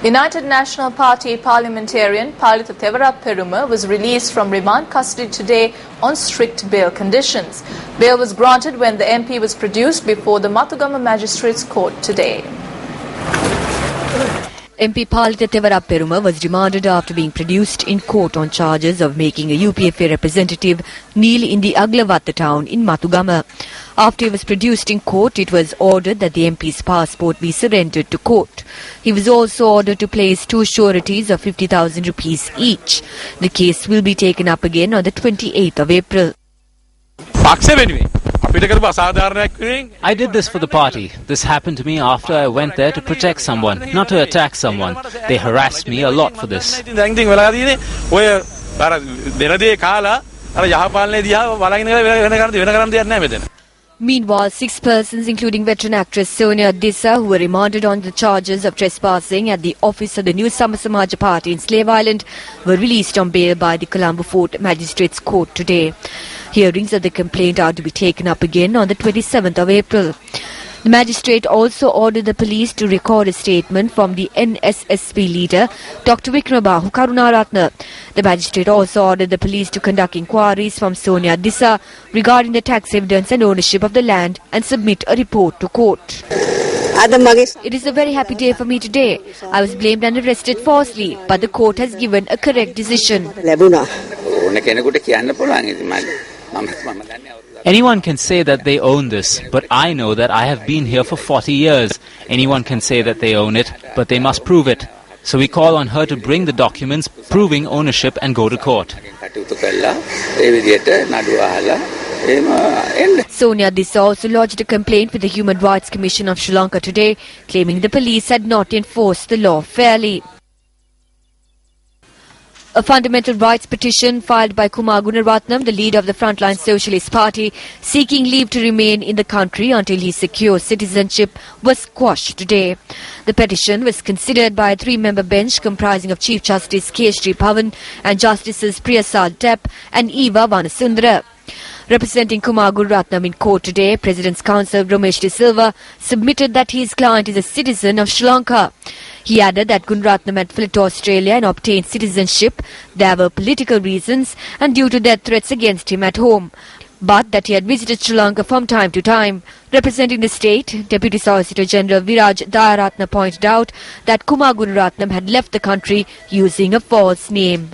United National Party parliamentarian Palitha Thevarapperuma was released from remand custody today on strict bail conditions. Bail was granted when the MP was produced before the Mathugama Magistrates Court today. MP Palitha Thevarapperuma was remanded after being produced in court on charges of making a UPFA representative kneel in the Aglavatta town in Mathugama. After he was produced in court, it was ordered that the MP's passport be surrendered to court. He was also ordered to place 2 sureties of 50,000 rupees each. The case will be taken up again on the 28th of April. I did this for the party. This happened to me after I went there to protect someone, not to attack someone. They harassed me a lot for this. Meanwhile, 6 persons, including veteran actress Sonia Dissa, who were remanded on the charges of trespassing at the office of the New Samasamaja Party in Slave Island, were released on bail by the Colombo Fort Magistrates Court today. Hearings of the complaint are to be taken up again on the 27th of April. The magistrate also ordered the police to record a statement from the NSSP leader, Dr. Vikramabahu Karunaratne. The magistrate also ordered the police to conduct inquiries from Sonia Dissa regarding the tax evidence and ownership of the land and submit a report to court. It is a very happy day for me today. I was blamed and arrested falsely, but the court has given a correct decision. Anyone can say that they own this, but I know that I have been here for 40 years. Anyone can say that they own it, but they must prove it. So we call on her to bring the documents proving ownership and go to court. Sonia Dissa also lodged a complaint with the Human Rights Commission of Sri Lanka today, claiming the police had not enforced the law fairly. A fundamental rights petition filed by Kumar Gunaratnam, the leader of the Frontline Socialist Party, seeking leave to remain in the country until he secures citizenship, was quashed today. The petition was considered by a 3-member bench comprising of Chief Justice Keshri Pavan and Justices Priyasad Depp and Eva Vanasundara. Representing Kumar Gunaratnam in court today, President's counsel Ramesh De Silva submitted that his client is a citizen of Sri Lanka. He added that Gunaratnam had fled to Australia and obtained citizenship. There were political reasons and due to death threats against him at home, but that he had visited Sri Lanka from time to time. Representing the state, Deputy Solicitor General Viraj Dayaratna pointed out that Kumar Gunaratnam had left the country using a false name.